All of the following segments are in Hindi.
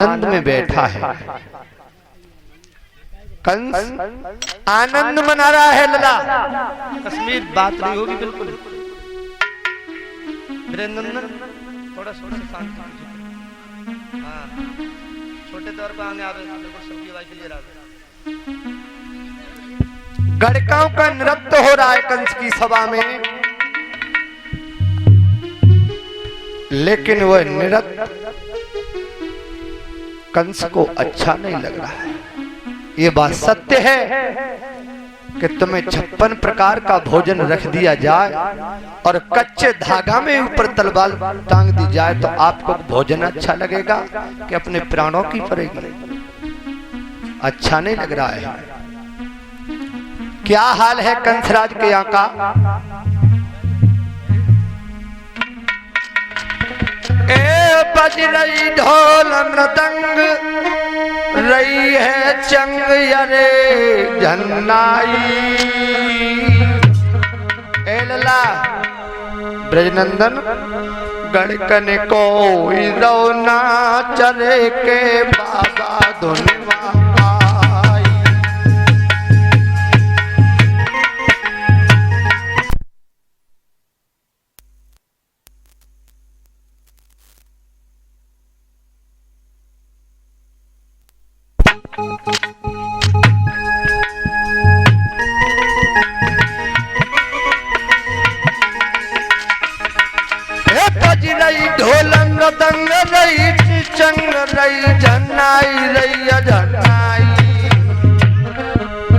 आनंद में बैठा है। कंस आनंद मना रहा है लला। कश्मीर बात नहीं होगी बिल्कुल। वीरेंद्र थोड़ा शांत हाँ छोटे तौर पर आने आवे बिल्कुल सबकी आवाज क्लियर आवे। गड़काओं का नृत्य हो रहा है कंस की सभा में, लेकिन वह नृत्य कंस को अच्छा नहीं लग रहा है। ये बात सत्य है कि तुम्हें 56 प्रकार का भोजन रख दिया जाए और कच्चे धागा में ऊपर तलवार टांग दी जाए तो आपको भोजन अच्छा लगेगा कि अपने प्राणों की पड़ेगी? अच्छा नहीं लग रहा है। क्या हाल है कंसराज के यहाँ का? बज रही ढोल मृदंग, रही है चंग यरे झन्नाई। ए लला ब्रजनंदन गड़कन को रौना चरे के बाबा धुनवा ढोलन रतंग रही चंग रही झन्नाई रही झन्नाई।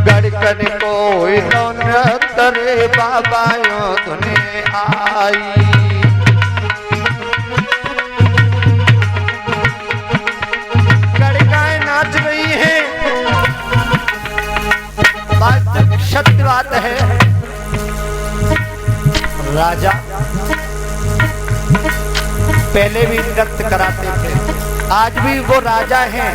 गड़कन को तरे बाबा यो धुने आई। गड़काएं नाच रही हैं। बात सत्य बात है। राजा पहले भी नृत्य कराते थे, आज भी वो राजा हैं।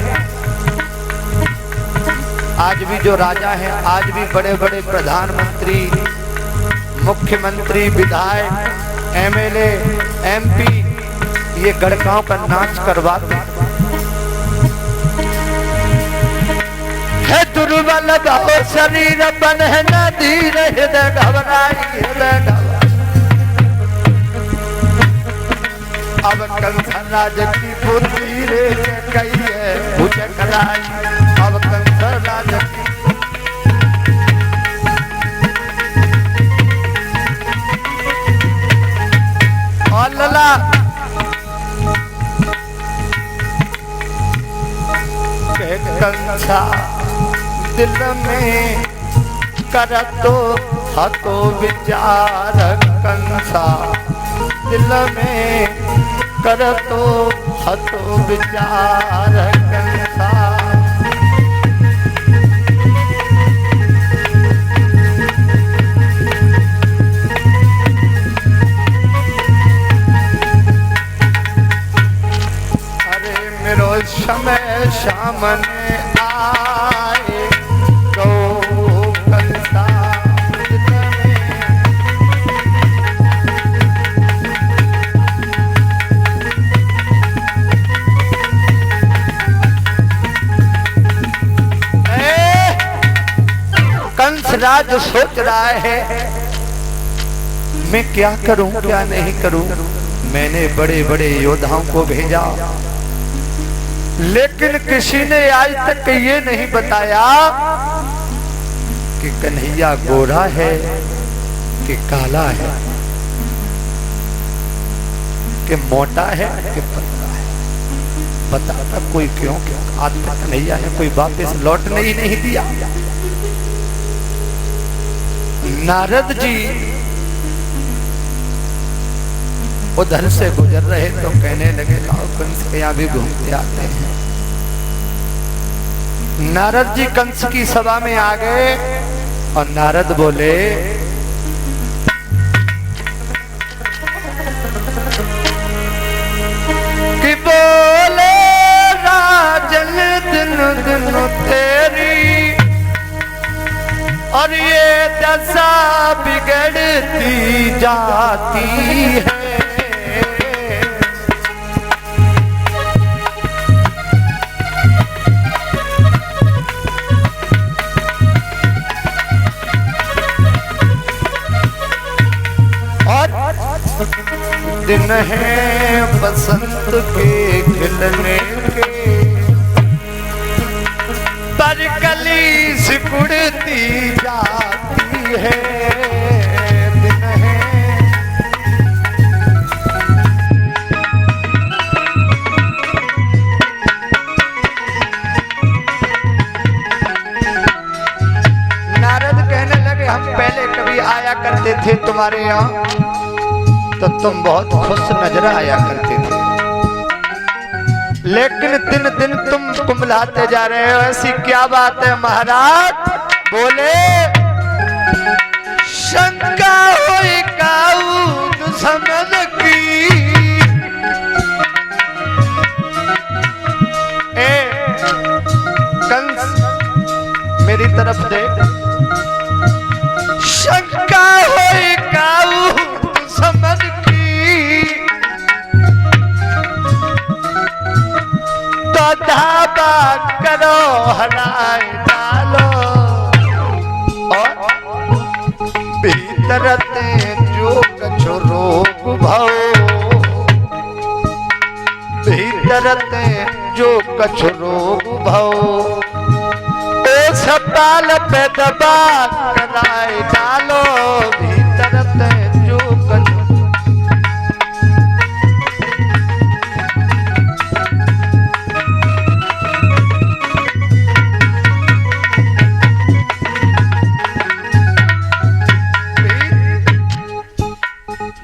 आज भी जो राजा हैं, आज भी बड़े बड़े प्रधानमंत्री, मुख्यमंत्री, विधायक, एमएलए, एमपी ये गड़काओं का नाच करवाते है। दुर्बल भाव शरीर बन है नदी हृदय घबराई हृदय घबराई। अब कंस राज की बुद्धि रे कही है भुज कराई। अब कंस राज की और लला कंसा दिल में कर तो हतो विचार। कंसा दिल में कर तो हतो विचार। कंसा अरे मेरो समय सामने आए तो कंसा राज सोच रहा है मैं क्या करूं क्या नहीं करूं। मैंने बड़े बड़े योद्धाओं को भेजा, लेकिन किसी ने आज तक ये नहीं बताया कि कन्हैया गोरा है कि काला है, कि मोटा है कि पतला है। बताता कोई क्यों आज तक कन्हैया है कोई वापस लौटने ही नहीं दिया। नारद जी उधर से गुजर रहे तो कहने लगे लाओ कंस के यहाँ भी घूमते आते हैं। नारद जी कंस की सभा में आ गए और नारद बोले कि बोले राजन दिन दिन तेरी और ये दशा बिगड़ती जाती है। दिन है बसंत के खिलने के, पर कली सिकुड़ती जाती है। दिन है नारद कहने लगे हम पहले कभी आया करते थे तुम्हारे यहाँ तो तुम बहुत खुश नजर आया करते थे, लेकिन दिन दिन तुम कुंभलाते जा रहे हो, ऐसी क्या बात है महाराज? बोले शंका होई काऊ दुश्मन की, ए कंस मेरी तरफ देख, शंका होई काऊ समझ की, तो धाबा करो हराए डालो, और भीतर ते जो कछु रोग भाओ, भीतर ते जो कछु रोग भाओ, सपाल पे दबा कराए डालो, भीतर ते जो कछु।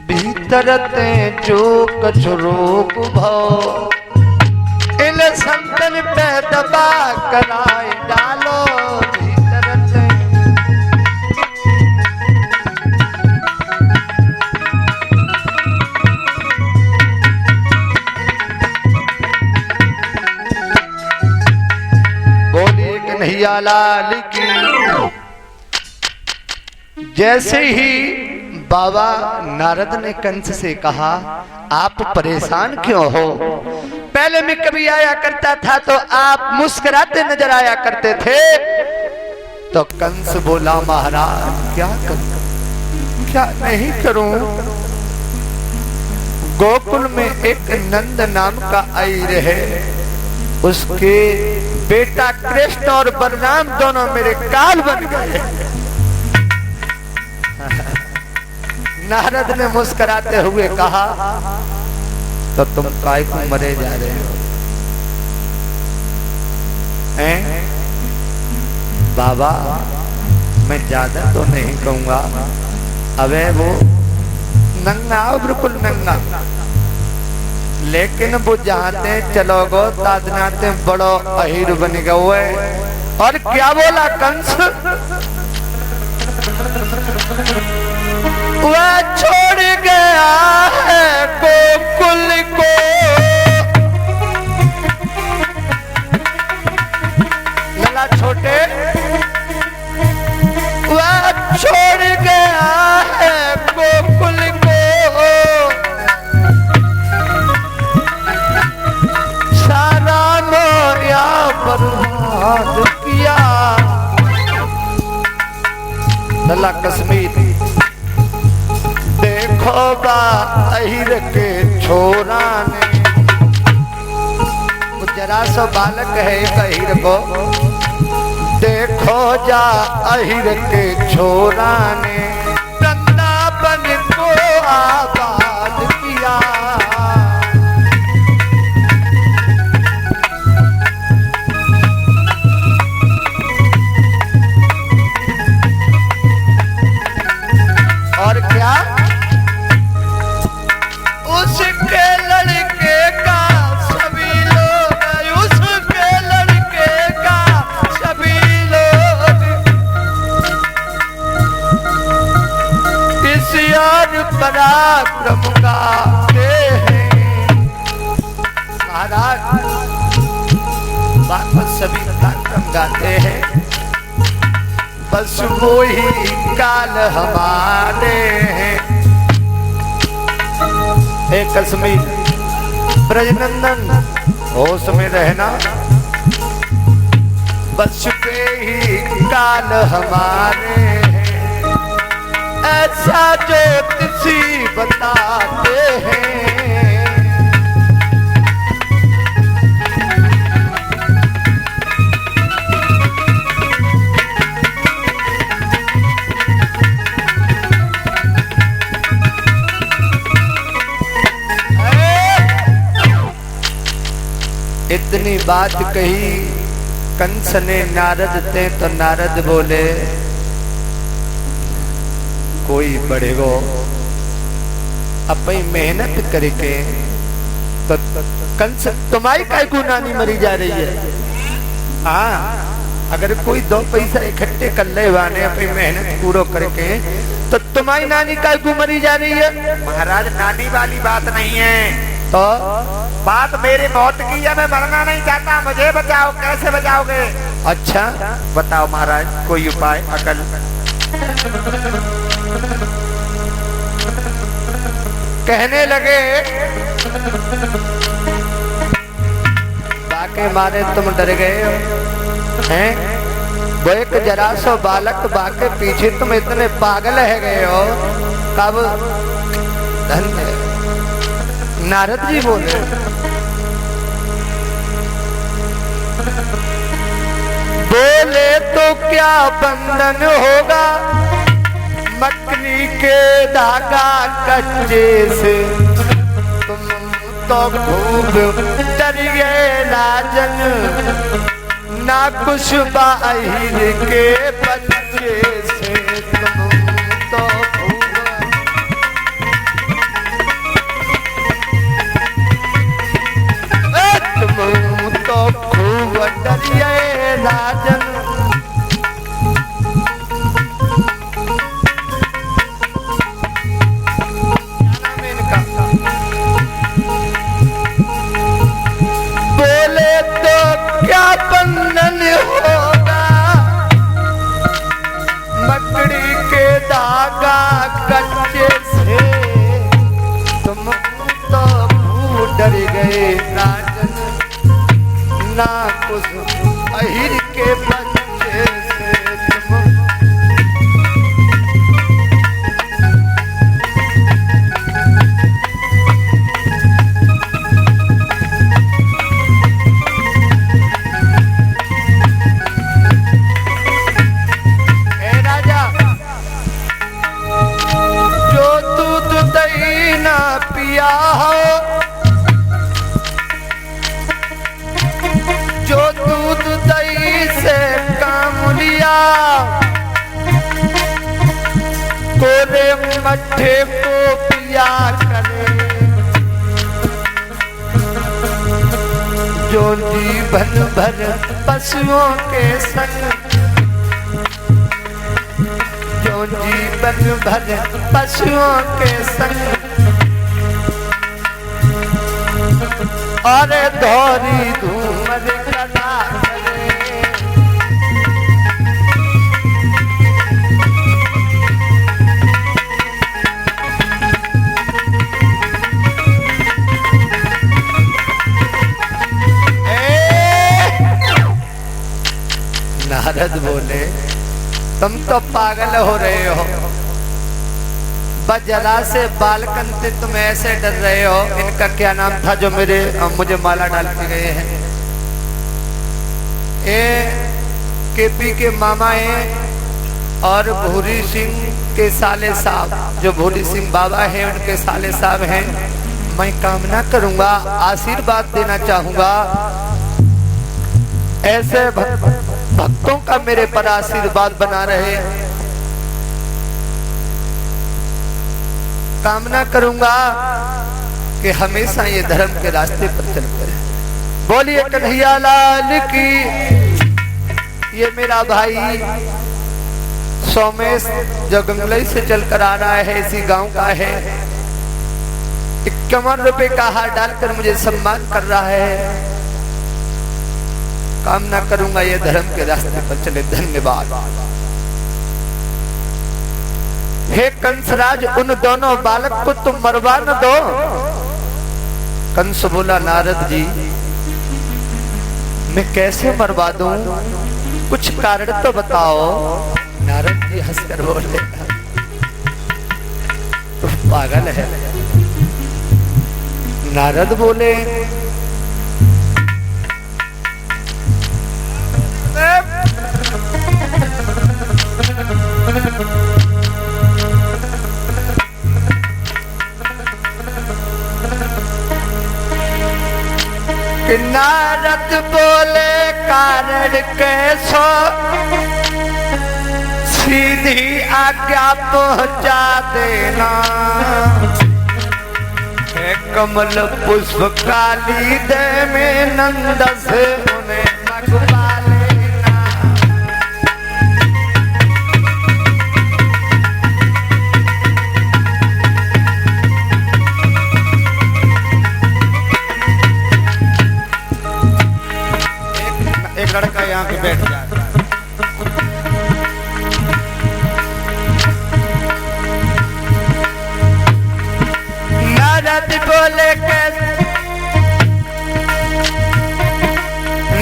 भीतर ते जो कछु रोग भाओ, इन संतन पे दबा कराए डालो, भीतर ते। बोलिए कन्हैया लाल की। जैसे ही बाबा नारद ने कंस से कहा आप परेशान क्यों हो? पहले मैं कभी आया करता था तो आप मुस्कुराते नजर आया करते थे। तो कंस बोला महाराज क्या करूं, क्या नहीं करूं? गोकुल में एक नंद नाम का अय्यर है, उसके बेटा कृष्ण और बलराम दोनों मेरे काल बन गए। नारद ने मुस्कुराते हुए कहा तो तुम काय को मरे जा रहे हो? बाबा मैं ज्यादा तो नहीं कहूंगा, अबे वो नंगा बिल्कुल नंगा, लेकिन वो जहाते चलोगो तादनाते बड़ो अहीर बन गए। और क्या बोला कंस? वह छोड़ गया है गोकुल को, लला छोटे, वह छोड़ गया है गोकुल को, सारा मोया बर्बाद किया। लला कश्मीर देखो बा अहिर के छोरा ने, वो जरा सा बालक है एक अहिर को, देखो जा अहिर के छोरा ने वृंदावन को आबाद किया। और क्या उसके लड़के का सभी लोग, उसके लड़के का सभी लोग इस यार पराक्रम गाते हैं। महाराज बात सभी पराक्रम गाते हैं, बस वो ही काल हमारे हैं। एक कश्मीर ब्रजनंदन होश में रहना, बस पे ही काल हमारे हैं। ऐसा ज्योतिषी बताते हैं। इतनी बात कही कंस ने नारद ते, तो नारद बोले कोई बढ़ेगो अपनी मेहनत करके, तो कंस तुम्हारी काय गुनानी मरी जा रही है। हाँ, अगर कोई 2 पैसा इकट्ठे कर ले वाने अपनी मेहनत पूरा करके, तो तुम्हारी नानी काय गु मरी जा रही है। महाराज नानी वाली बात नहीं है, तो बात मेरी मौत की है, मैं मरना नहीं चाहता, मुझे बचाओ। कैसे बचाओगे? अच्छा बताओ महाराज, कोई उपाय अकल। कहने लगे बाके मारे तुम डर गए हो हैं? वो एक जरा सो बालक बाके पीछे तुम इतने पागल है गए हो। कब धन्य नारद जी बोले तो क्या बंधन होगा मकनी के धागा कच्चे से। तुम तो खूब डर गए राजन, ना कुछ बाहिर के बच्चे से। तुम तो खूब डर गए राजन, बोले तो क्या बंधन होगा मकड़ी के धागा कच्चे से। तुम तो खूब डर गए राजन, ना कुछ अहिर के बच्चे से। राजा जो दूध दही ना पिया हो, जो दूध दही से काम लिया, कोरे मट्ठे को पिया करे। जो जीवन भर पशुओं के संग, जो जीवन भर पशुओं के संग, अरे धोरी धूमर कदा करे। नारद बोले तुम तो पागल हो रहे हो, जरा से बालकन से तुम ऐसे डर रहे हो। इनका क्या नाम था जो मुझे माला डाल के गए हैं? ये केपी के मामा हैं और भूरी सिंह के साले साहब, जो भूरी सिंह बाबा हैं उनके साले साहब हैं। मैं कामना करूंगा, आशीर्वाद देना चाहूंगा, ऐसे भक्तों का मेरे पर आशीर्वाद बना रहे। कामना करूंगा कि हमेशा ये धर्म के रास्ते पर चलते रहे। बोलिए कन्हैया लाल की। ये मेरा भाई सोमेश जो गंगलई से चलकर आ रहा है, इसी गांव का है, 51 रुपए का हार डालकर मुझे सम्मान कर रहा है। कामना करूंगा ये धर्म के रास्ते पर चले। धन्यवाद। हे कंसराज, उन दोनों बालक को तुम मरवा न दो। कंस बोला नारद जी मैं कैसे मरवा दूं, कुछ कारण तो बताओ। नारद जी हंसकर बोले पागल है। नारद बोले कि नारद बोले कारण कैसो सीधी आज्ञा पहुंचा देना। है कमल पुष्प काली दे में नंद से उन्हें मगवा लेना। एक लड़का यहाँ पे बैठ जाता है।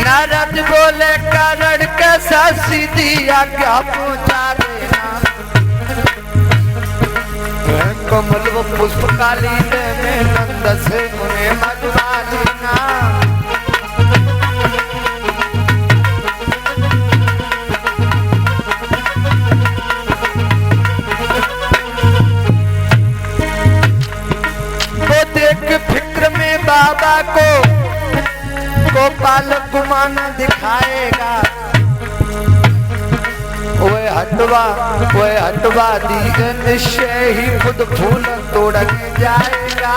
नारद बोले कारण कैसा सीधी आज्ञा पहुंचा देना। कमल वो पुष्प काली दे में नंद से उन्हें मगवा लेना। वो देख फिक्र में बाबा को गोपाल गुमान दिखाएगा। वो हटवा दी निश्चय ही खुद फूल तोड़ने जाएगा।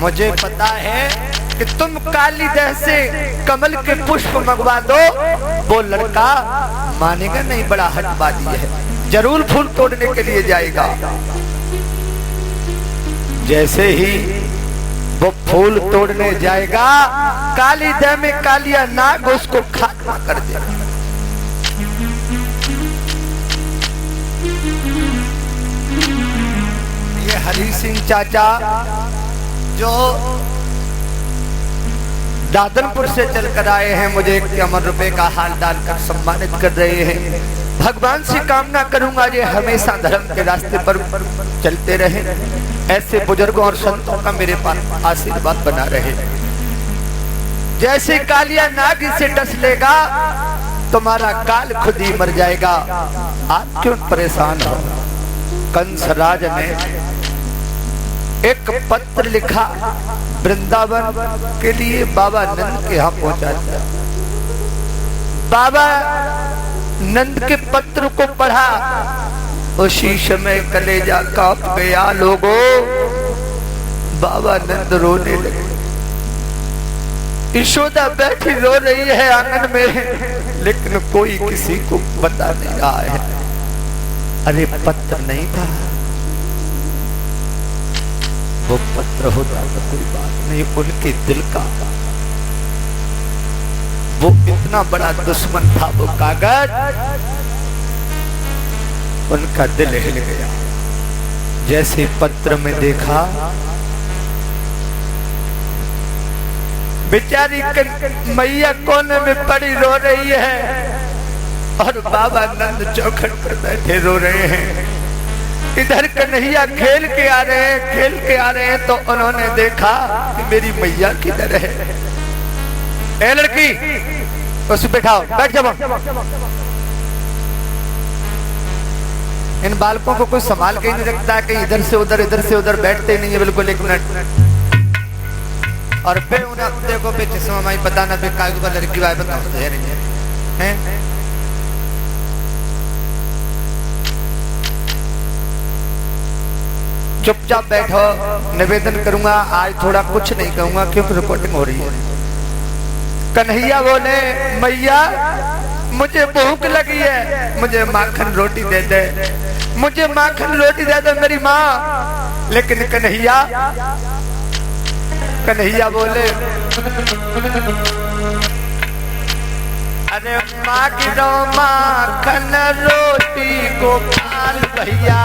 मुझे पता है कि तुम कालीदह से कमल के पुष्प मंगवा दो, वो लड़का मानेगा नहीं, बड़ा हटबाजी है, जरूर फूल तोड़ने के लिए जाएगा। जैसे ही वो फूल तोड़ने जाएगा, कालीदह में कालिया नाग उसको खात्मा कर देगा। ये हरि सिंह चाचा जो दादनपुर से चलकर आए हैं, मुझे 51 रुपए का हाल डालकर सम्मानित कर रहे हैं। भगवान से कामना करूंगा ये हमेशा धर्म के रास्ते पर चलते रहे, ऐसे बुजुर्गों और संतों का मेरे पास आशीर्वाद बना रहे। जैसे कालिया नाग से डस लेगा तुम्हारा काल खुद ही मर जाएगा। आप क्यों परेशान हो? कंसराज ने एक पत्र लिखा, वृंदावन के लिए बाबा नंद के यहाँ पहुंचा दिया। बाबा नंद के पत्र को पढ़ा, उसी समय कलेजा कांप गया। लोगों, बाबा नंद रोने लगे। यशोदा बैठी रो रही है आंगन में, लेकिन कोई किसी को बता नहीं रहा है। अरे पत्र नहीं था, वो पत्र होता तो कोई बात नहीं, उनके दिल का वो इतना बड़ा दुश्मन था वो कागज, उनका दिल हिल गया। जैसे पत्र में देखा, बेचारी मैया कोने में पड़ी रो रही है और बाबा नंद चौखट पर बैठे रो रहे हैं। इधर कन्हैया खेल के आ रहे हैं तो उन्होंने देखा कि मेरी मैया किधर है। ए लड़की, उस बैठाओ, बैठ जाओ। इन बालकों को कोई संभाल के नहीं रखता है, कहीं इधर से उधर बैठते नहीं है बिल्कुल। 1 मिनट और फिर उन्हें देखो पे चश्मा माई पता ना कागज पर लड़की वाय बताओ हैं। चुपचाप बैठो, निवेदन करूंगा आज थोड़ा कुछ नहीं कहूंगा क्योंकि रिकॉर्डिंग हो रही है। कन्हैया बोले, मैया मुझे भूख लगी है, मुझे माखन रोटी दे दे, मुझे माखन रोटी दे दे मेरी माँ। लेकिन कन्हैया बोले, अरे माँ की दो माखन रोटी गोपाल भैया।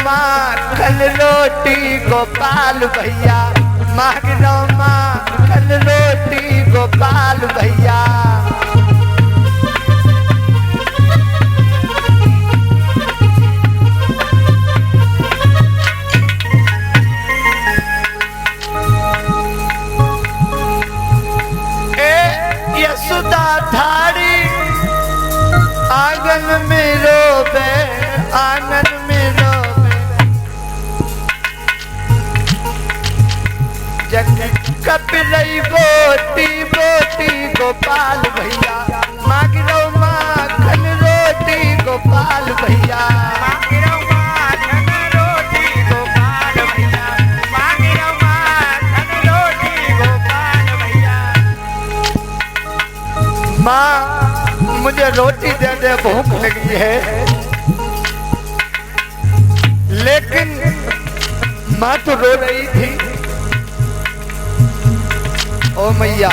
माखन रोटी गोपाल भैया, मांग लो माखन रोटी गोपाल भैया। यशोदा धारी आंगन में रोबे, आंगन में रोबे। जग कपिलई बोटी बोटी गोपाल भैया, मांग लो माखन रोटी गोपाल भैया। मांग लो माखन रोटी गोपाल भैया, मांग लो माखन रोटी गोपाल भैया। माँ मुझे रोटी दे दे, भूख लगी है। लेकिन माँ तो रो रही थी। ओ मैया,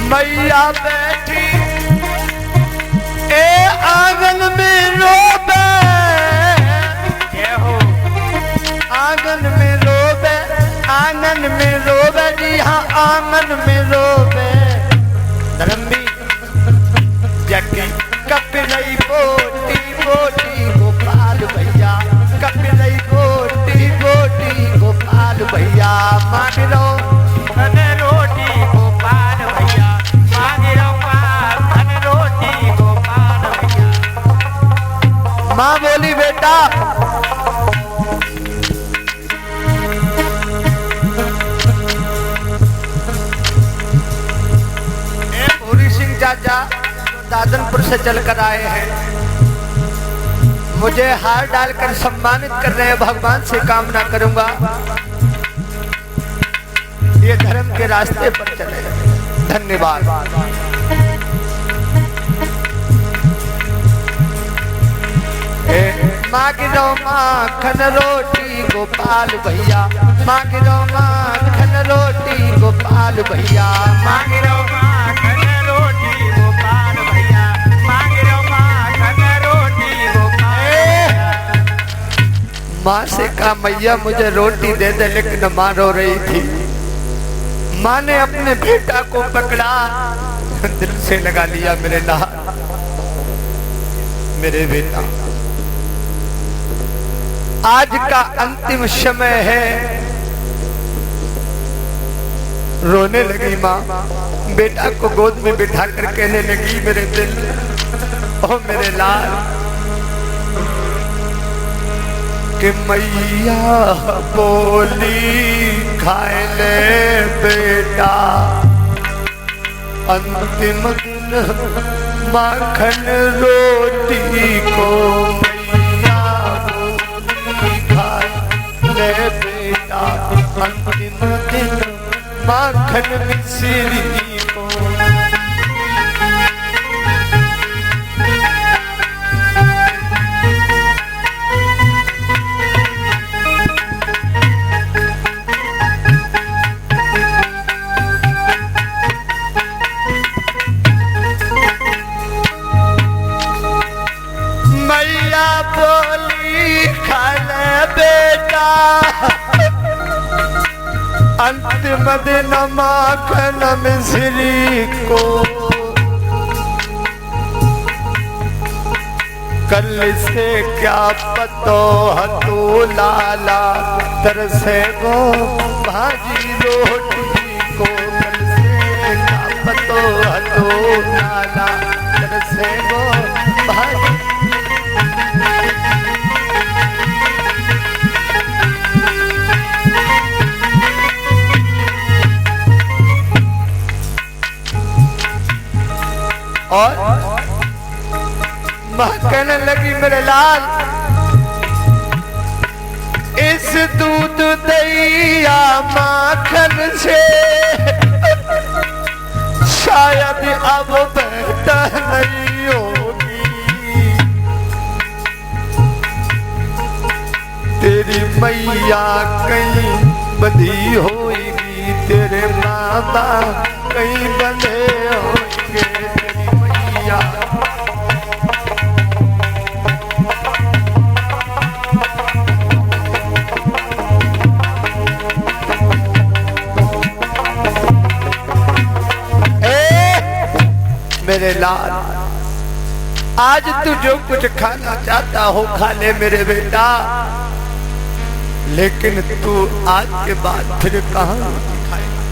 मैया बैठी ए आंगन में रोबे, जय हो। आंगन में रोबे, आंगन में रोबे जी हाँ, आंगन में रोबे। धर्मी जगी कपिलई बोटी बोटी गोपाल भैया, कपिलई बोटी बोटी गोपाल भैया। मांग लो माखन रोटी गोपाल भैया, मांग लो माखन रोटी गोपाल भैया। माँ बोली बेटा पूरी सिंह चाचा दादनपुर से चलकर आए हैं, मुझे हार डालकर सम्मानित कर रहे हैं। भगवान से कामना करूंगा ये धर्म के रास्ते पर चले। धन्यवाद। मांग लो माखन रोटी गोपाल भैया, मांग लो माखन रोटी गोपाल भैया। मांग लो माखन रोटी गोपाल भैया, मांग लो माखन रोटी गोपाल भैया। माँ से कहा मैया मुझे रोटी दे दे, लेकिन माँ रो रही थी। माँ ने अपने बेटा को पकड़ा, दिल से लगा लिया, मेरे लाल, मेरे बेटा आज का अंतिम समय है। रोने लगी माँ, बेटा को गोद में बिठा कर कहने लगी मेरे दिल, ओ मेरे लाल, कि मैया बोली खाए ले बेटा, अंतिम दिन माखन रोटी को मैया बोली खाए ले बेटा, अंतिम दिन माखन मिश्री को। मैया बोली खा ले बेटा, अंतिम दिन माखन मिश्री को। कल से क्या पतो हतू लाला, तरसे गो भाजी रोटी को। कल से क्या पतो हतू लाला, तरसे गो भाजी। और माँ कहने लगी मेरे लाल, इस दूध दैया माखन से शायद अब बेहतर नहीं होगी। तेरी मैया कहीं बंधी होगी, तेरे माँ बाप कहीं बंधे होंगे। तेरी मैया लाल, आज तू जो कुछ खाना चाहता हो खा ले मेरे बेटा, लेकिन तू आज के बाद फिर कहां रोटी खाएगा?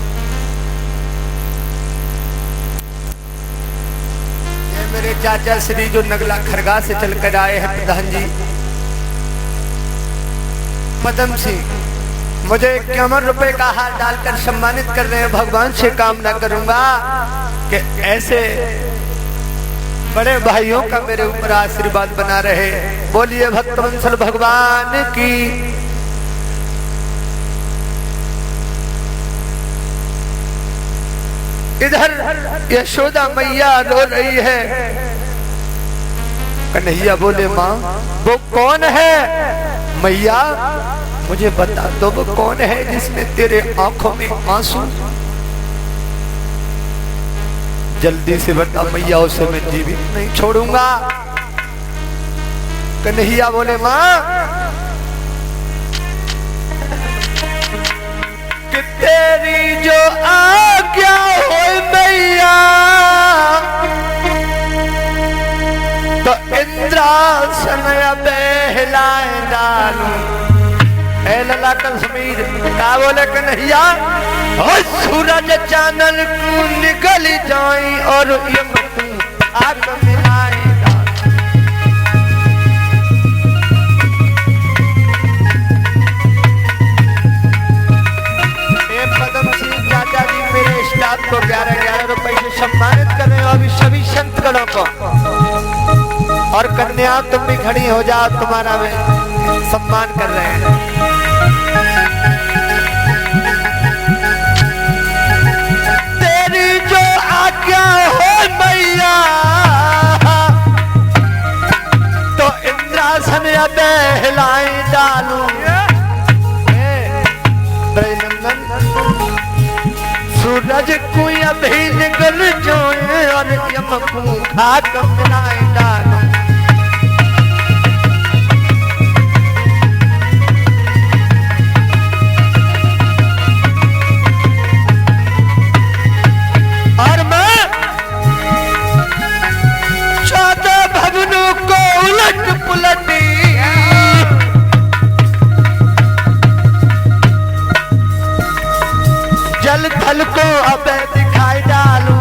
ये मेरे चाचा श्री जो नगला खरगा से चलकर आए हैं प्रधान जी पदम सिंह, मुझे 51 रुपए का हार डालकर सम्मानित कर रहे हैं। भगवान से कामना करूंगा कि ऐसे बड़े भाइयों का मेरे ऊपर आशीर्वाद बना रहे। बोलिए भक्तवत्सल भगवान की। इधर यशोदा मैया रो रही है। कन्हैया बोले माँ वो कौन है? मैया मुझे बता दो वो कौन है जिसने तेरे आंखों में आंसू? जल्दी से बता मैया, उसे मैं जीवित नहीं छोड़ूंगा। कन्हैया बोले माँ कि तेरी जो आज्ञा हो मैया तो इंद्रासन बहलाए डालू। ए लला कश्मीर का बोले कन्हैया, और सूरज चांदन को निकल जाए और यमकू आग मिलाए डालू। ए पदम सिंह चाचा जी मेरे स्टाफ को 11-11 रुपए से सम्मानित कर रहे हो अभी सभी संतगणों को। और कन्या तुम भी खड़ी हो जाओ, तुम्हारा सम्मान कर रहे हैं। तेरी जो आज्ञा हो मैया तो इंद्रासन बहलाए डालू। सूरज को अभी निकल जाए और यमकू खाक मिलाए डालू। और मैं 14 भवनों को उलट पुलटी जल थल को अब दिखाई डालू।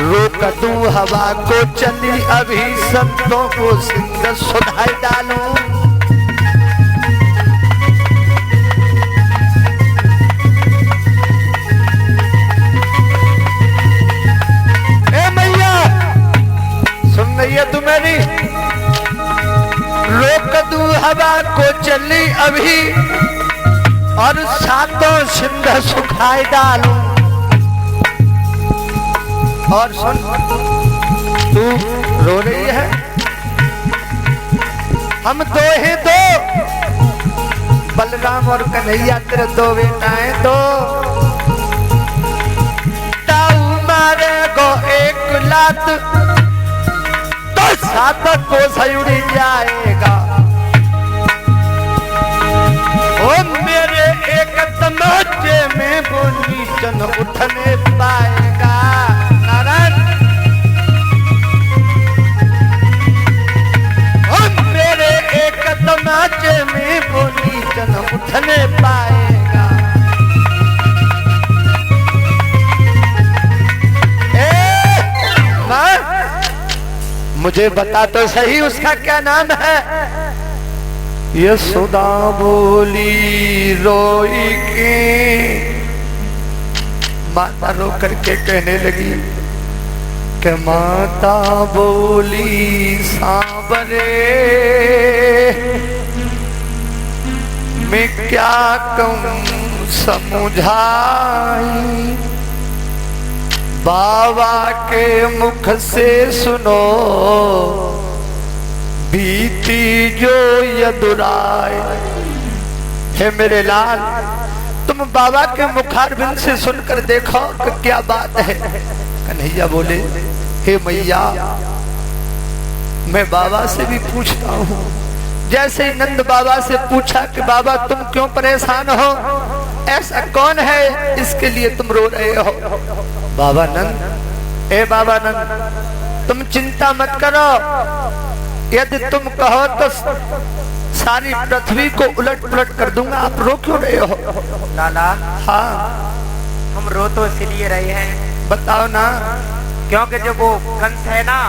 रोक दूं हवा को चली अभी संतों को सिंध सुधाई डालू। ए मैया सुन रही है तू मेरी? रोक दूं हवा को चली अभी और सातों सिंध सुखाए डालू। और सुन तू रो रही है, हम दो ही दो, बलराम और कन्हैया तेरे 2 बेटाएं दो। ताऊ मारे गो 1 लात तो 7 को सयुड़ी जाएगा। ओ मेरे एक तमाचे में बोली चन उठने पाएगा। नारायण ओ मेरे एक तमाचे में बोली चन उठने पाएगा। माँ मुझे बता तो सही उसका क्या नाम है? यशोदा बोली रोई के, माता रो करके कहने लगी कि माता बोली सांवरे मैं क्या कहूँ समझाई। बाबा के मुख से सुनो बीती जो यदुराय। हे मेरे लाल तुम बाबा के मुखारबिंद से सुनकर देखो कि क्या बात है। कन्हैया बोले हे मैया मैं बाबा से भी पूछता हूँ। जैसे ही नंद बाबा से पूछा कि बाबा तुम क्यों परेशान हो, ऐसा कौन है इसके लिए तुम रो रहे हो? बाबा नंद ए बाबा नंद, तुम चिंता मत करो, यदि तुम कहो तो सारी पृथ्वी को उलट पुलट कर दूंगा। आप रो क्यों रहे हो? लाला, हाँ हम रो तो इसलिए रहे हैं, बताओ ना। क्योंकि जो वो कंस है ना,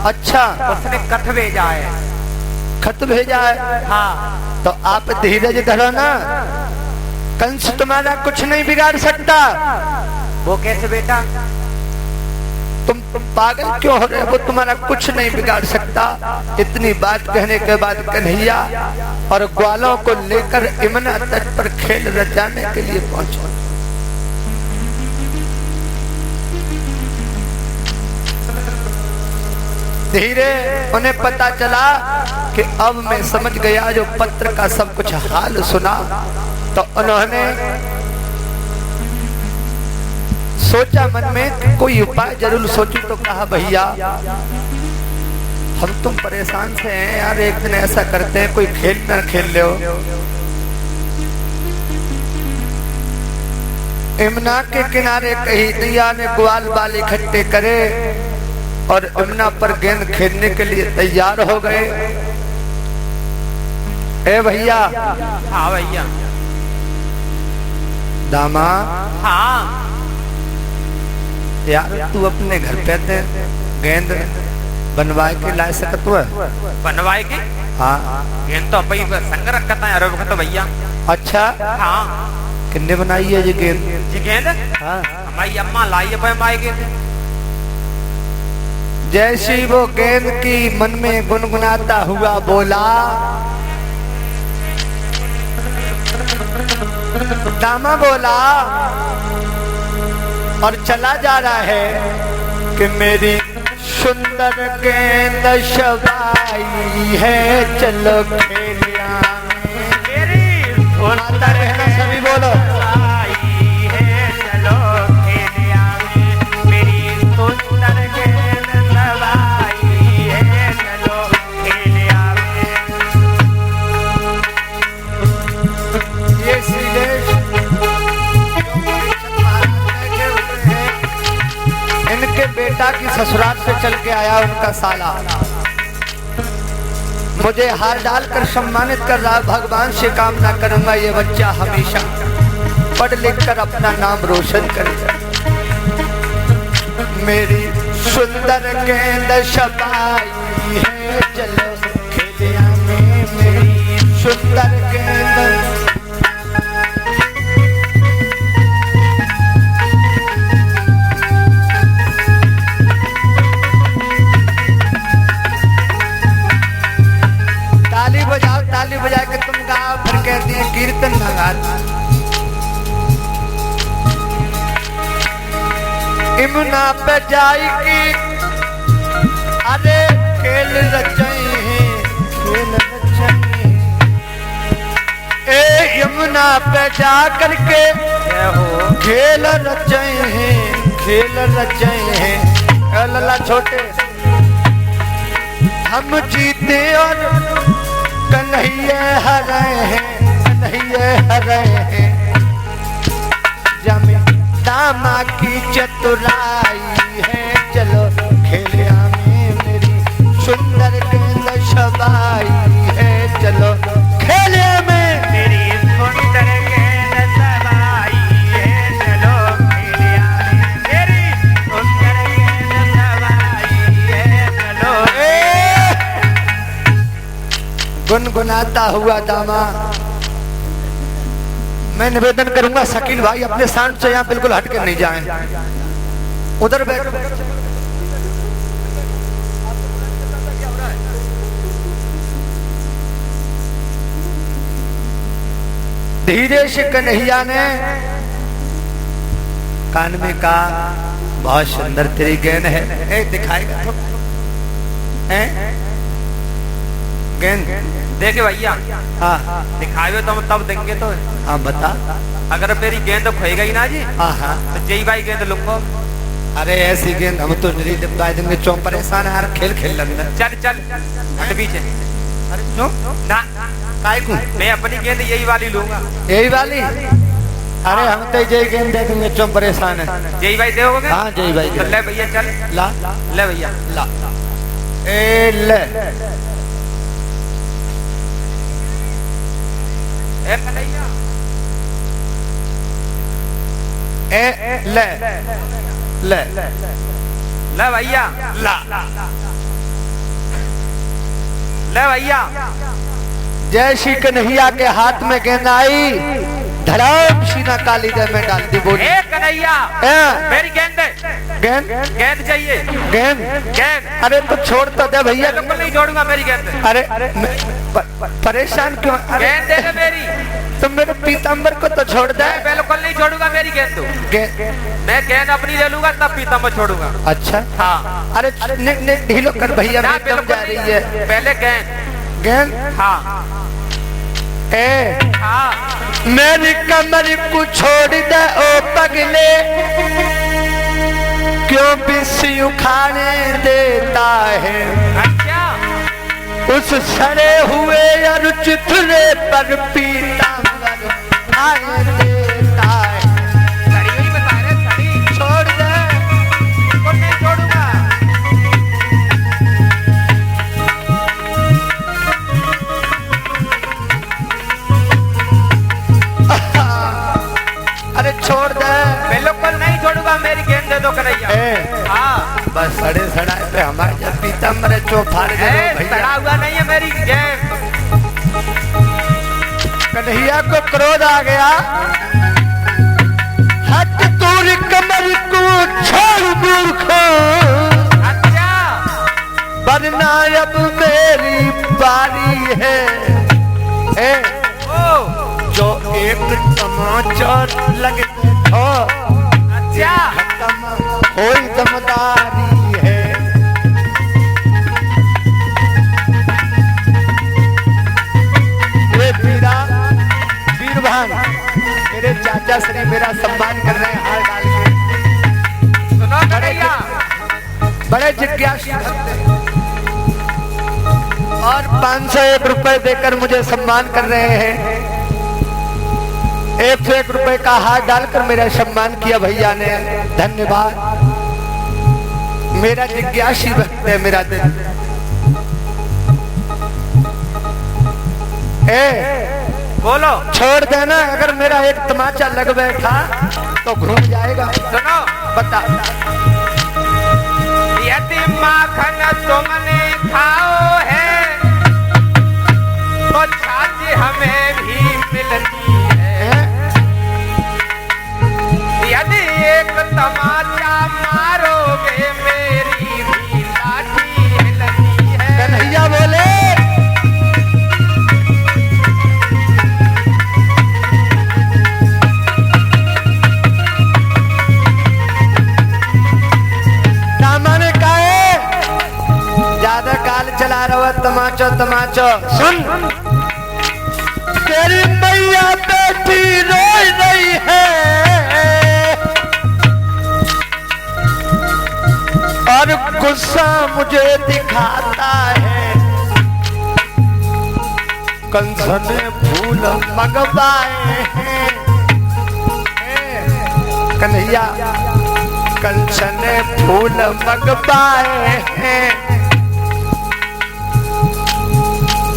अच्छा, उसने कथ भेजा है। खत भेजा है? हाँ। तो आप धीरज धरो ना, कंस तुम्हारा कुछ नहीं बिगाड़ सकता। वो कैसे बेटा? तुम पागल क्यों हो रहे हो? वो तुम्हारा कुछ नहीं बिगाड़ सकता। इतनी बात कहने के बाद कन्हैया और ग्वालों को लेकर यमुना तट पर खेल रचाने के लिए पहुंचे। धीरे उन्हें पता चला कि अब मैं समझ गया, जो पत्र का सब कुछ हाल सुना। तो उन्होंने सोचा मन में कोई उपाय जरूर सोचूं। तो कहा भैया हम तुम परेशान से हैं यार, एक दिन ऐसा करते हैं कोई खेल न खेल लो। यमुना के किनारे कहीं नैया ने ग्वाल बाल इकट्ठे करे और यमुना पर गेंद खेलने के लिए तैयार हो गए। ए भैया। हाँ भैया। दामा। हाँ यार तू अपने घर पे गेंद बनवाए के ला सकत हुआ? बनवाए के? हाँ। गेंद तो अपनी संग रखता है अरब तो भैया। अच्छा। हाँ। किन्ने बनाई है ये गेंद? ये गेंद? हाँ। हमारी अम्मा लाई है हमारी गेंद। जैसी वो गेंद की मन में गुनगुनाता हुआ बोला, दामा बोला और चला जा रहा है कि मेरी सुंदर गेंद शबाई है, चलो खेलिया मेरी सुंदर है, सभी बोलो है, चलो खेलिया मेरी सुंदर गेंद शबाई है, चलो खेलिया। ये श्रीलेश इनके बेटा की ससुराल से चल के आया उनका साला, मुझे हार डालकर सम्मानित कर रहा। भगवान से कामना करूंगा ये बच्चा हमेशा पढ़ लिख कर अपना नाम रोशन करे। मेरी सुंदर गेंद शबाई है, चलो खेलिया में मेरी सुंदर गेंद। ताली बजा के तुम गाओ, फिर कहती है कीर्तन भगवान। यमुना पे जाएगी, अरे खेल रचाई है, खेल रचाई है। ए यमुना पे जा करके खेल रचाई है, खेल रचाई है। लल्ला छोटे हम जीते और कन्हैया हरे हैं, कन्हैया हरे हैं। जमी दामा की चतुराई है, चलो खेलिया में मेरी सुंदर गेंद शबाई है, चलो खेलिया में मेरी सुंदर गेंद शबाई है, चलो खेलिया में मेरी सुंदर गेंद शबाई है, चलो। गुनगुनाता हुआ दामा। मैं निवेदन करूंगा शकील भाई अपने स्थान से यहाँ बिल्कुल हट के नहीं जाएं, उधर बैठ। धीरे से कन्हैया ने कान में कहा, बहुत सुंदर तेरी गेंद है। ए दिखाएगा तो गेंद देखे भैया। हाँ दिखावे तो हम तब देंगे तो। हाँ बता। अगर मेरी गेंद खोएगा ही ना जी, हाँ हाँ तो जय भाई गेंद लूंगा। अरे ऐसी गेंद हम तो नहीं दबा देंगे। चौ परेशान है यार, खेल खेल लेंगे। चल चल हट पीछे। अरे क्यों ना काय को? मैं अपनी गेंद यही वाली लूंगा। यही वाली? अरे हम तो जय गेंद दे देंगे, क्यों परेशान है? जय भाई दोगे? हाँ जय भाई तो ले भैया चल, ला ले भैया ला ए ले ए कन्हैया ए ले ले ले भैया ला ले भैया। जय श्री कन्हैया के हाथ में गेंद आई, धड़ाम सीना काली दे में डाल दी। बोली ए कन्हैया ए, मेरी गेंद दे, गेंद गेंद चाहिए, गेंद गेंद। अरे तो छोड़ तो दे भैया। बिल्कुल नहीं छोड़ूंगा मेरी गेंद। अरे परेशान क्यों? गेंद दे दे मेरी। तुम मेरे पीताम्बर को तो छोड़ दे। मैं बिल्कुल नहीं छोड़ूंगा मेरी गेंद तू। मैं गेंद अपनी ले लूंगा तब पीताम्बर छोड़ूंगा। अच्छा हाँ अरे ढीलो कर भैया, ना मैं कम बिल्कुल जा रही नहीं। है पहले गेंद। गेंद हाँ ए हाँ मेरी कमर को छोड़ दे ओ पगले, क्यों बिस्सी उखाड़े देता है? अच्छा उस सड़े हुए और चिथड़े पर पीताम्बर आए देता है। सड़ी हुई बता रहे, सड़ी छोड़ दे, बिल्कुल नहीं छोड़ूंगा। अरे छोड़ दे। बिल्कुल नहीं छोड़ूंगा, मेरी गेंद दे दो कन्हैया। ए, हाँ बस सड़े सड़ाए पे हमारे जब पीताम्बर चौफाड़ दे सड़ा भैया। हुआ नहीं है मेरी गेंद। कन्हैया को क्रोध आ गया, हट तोरी कमर को छोड़ मूर्खो, अच्छा वरना अब मेरी बारी है। ए, ओ जो एक टमाटर लगे हो, अच्छा खत्म कोई दमदारी है। ये वीर भान मेरे चाचा श्री मेरा सम्मान कर रहे हैं हार डाल के। सुनो कन्हैया, बड़े जिज्ञासु भक्त हैं और 501 रुपए देकर मुझे सम्मान कर रहे हैं। 101 रुपए का हाथ डालकर मेरा सम्मान किया भैया ने, धन्यवाद। मेरा जिज्ञासी भक्त है मेरा दिल। ए बोलो छोड़ देना, अगर मेरा एक तमाचा लग बैठा तो घूम जाएगा। सुनो, बता यदि माखन तुमने खाओ है तो छाती हमें भी मिलती है। यदि एक तमाचा मारोगे मेरी भी लाठी हिलती है। कन्हैया बोले सामाने का ज्यादा काल चला रहा तमाचो तमाचो। सुन, तेरी मैया बेटी रो रही है और गुस्सा मुझे दिखाता है। कंस ने फूल मंगवाए हैं। कन्हैया कंस ने फूल मंगवाए हैं,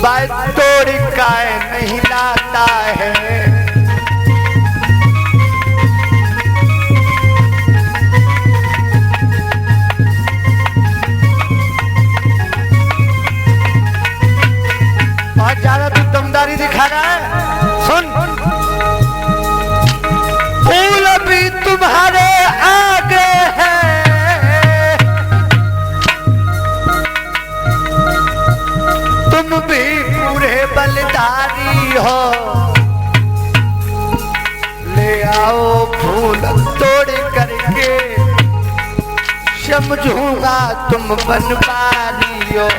बात तोड़ी काय नहीं लाता है। बहुत ज्यादा तू दमदारी दिखा रहा है। सुन, फूल भी तुम्हारे आगे है, तुम भी पूरे बलिदारी हो। ले आओ फूल तोड़ करके, समझूंगा तुम बनवारी हो।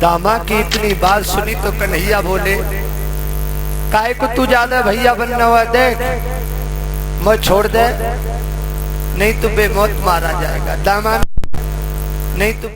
दामा की इतनी बात सुनी तो कन्हैया बोले, काहे को तू ज्यादा भैया बनना हुआ, देख मैं छोड़ दे। नहीं तो बेमौत मारा जाएगा। दामाद नहीं तो